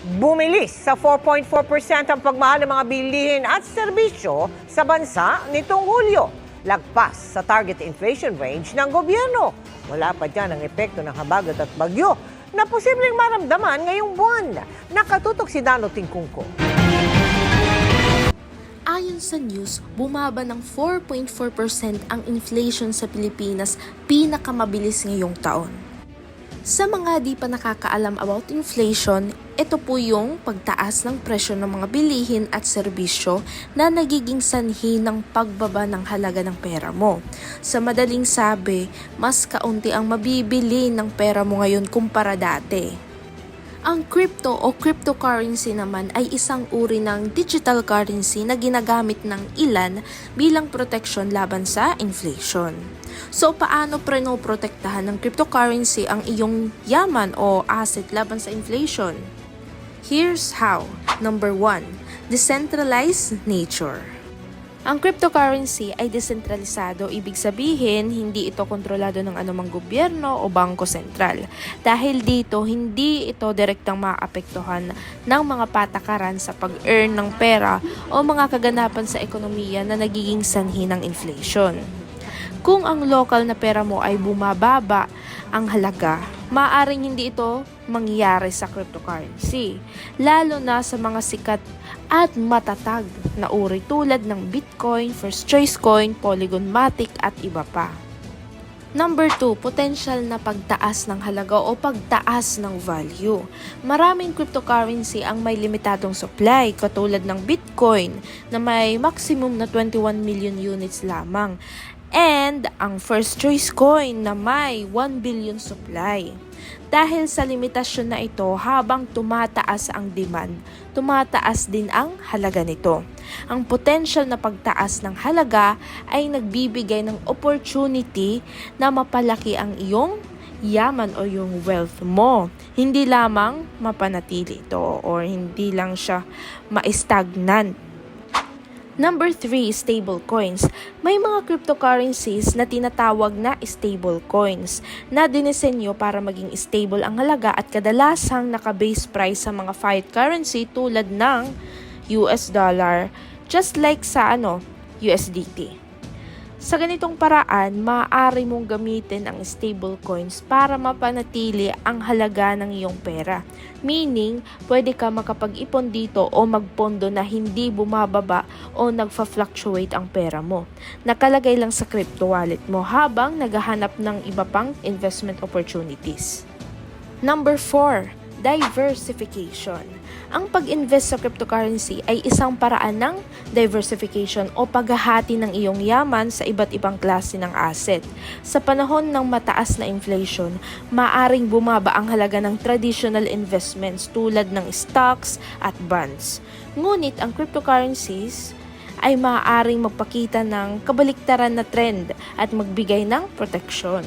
Bumilis sa 4.4% ang pagmahal ng mga bilihin at serbisyo sa bansa nitong Hulyo. Lagpas sa target inflation range ng gobyerno. Wala pa dyan ang epekto ng habagat at bagyo na posibleng maramdaman ngayong buwan. Nakatutok si Dano Tingkungko. Ayon sa news, bumaba ng 4.4% ang inflation sa Pilipinas, pinakamabilis ngayong taon. Sa mga di pa nakakaalam about inflation, ito po yung pagtaas ng presyo ng mga bilihin at serbisyo na nagiging sanhi ng pagbaba ng halaga ng pera mo. Sa madaling sabi, mas kaunti ang mabibili ng pera mo ngayon kumpara dati. Ang crypto o cryptocurrency naman ay isang uri ng digital currency na ginagamit ng ilan bilang proteksyon laban sa inflation. So paano prenoprotektahan ng cryptocurrency ang iyong yaman o asset laban sa inflation? Here's how. Number 1, decentralized nature. Ang cryptocurrency ay desentralisado, ibig sabihin hindi ito kontrolado ng anumang gobyerno o bangko sentral. Dahil dito, hindi ito direktang maapektuhan ng mga patakaran sa pag-earn ng pera o mga kaganapan sa ekonomiya na nagiging sanhi ng inflation. Kung ang local na pera mo ay bumababa ang halaga, maaaring hindi ito mangyayari sa cryptocurrency, lalo na sa mga sikat at matatag na uri tulad ng Bitcoin, First Choice Coin, Polygon Matic at iba pa. Number 2, potential na pagtaas ng halaga o pagtaas ng value. Maraming cryptocurrency ang may limitadong supply katulad ng Bitcoin na may maximum na 21 million units lamang. And ang First Choice Coin na may 1 billion supply. Dahil sa limitasyon na ito, habang tumataas ang demand, tumataas din ang halaga nito. Ang potential na pagtaas ng halaga ay nagbibigay ng opportunity na mapalaki ang iyong yaman o yung wealth mo. Hindi lamang mapanatili ito or hindi lang siya ma-stagnant. Number 3, stable coins. May mga cryptocurrencies na tinatawag na stable coins na dinisenyo para maging stable ang halaga at kadalasang naka-base price sa mga fiat currency tulad ng US dollar, just like sa USDT. Sa ganitong paraan, maaari mong gamitin ang stable coins para mapanatili ang halaga ng iyong pera. Meaning, pwede ka makapag-ipon dito o magpondo na hindi bumababa o nagfa-fluctuate ang pera mo. Nakalagay lang sa crypto wallet mo habang naghahanap ng iba pang investment opportunities. Number 4, diversification. Ang pag-invest sa cryptocurrency ay isang paraan ng diversification o paghahati ng iyong yaman sa iba't ibang klase ng asset. Sa panahon ng mataas na inflation, maaring bumaba ang halaga ng traditional investments tulad ng stocks at bonds. Ngunit ang cryptocurrencies ay maaaring magpakita ng kabaliktaran na trend at magbigay ng proteksyon.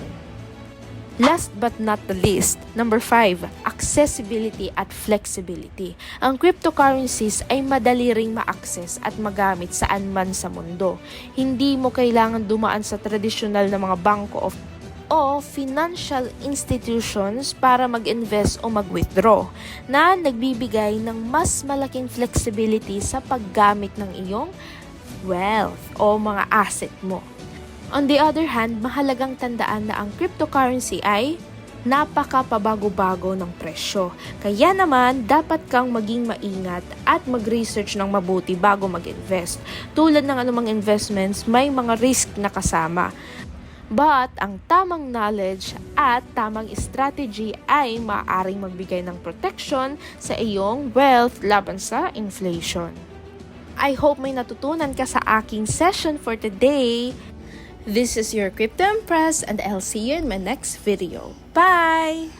Last but not the least, number 5, accessibility at flexibility. Ang cryptocurrencies ay madali ring ma-access at magamit saan man sa mundo. Hindi mo kailangan dumaan sa tradisyonal na mga bangko o financial institutions para mag-invest o mag-withdraw na nagbibigay ng mas malaking flexibility sa paggamit ng iyong wealth o mga asset mo. On the other hand, mahalagang tandaan na ang cryptocurrency ay napaka-pabago-bago ng presyo. Kaya naman, dapat kang maging maingat at mag-research ng mabuti bago mag-invest. Tulad ng anumang investments, may mga risk na kasama. But, ang tamang knowledge at tamang strategy ay maaaring magbigay ng protection sa iyong wealth laban sa inflation. I hope may natutunan ka sa aking session for today. This is your Crypto Empress and I'll see you in my next video. Bye!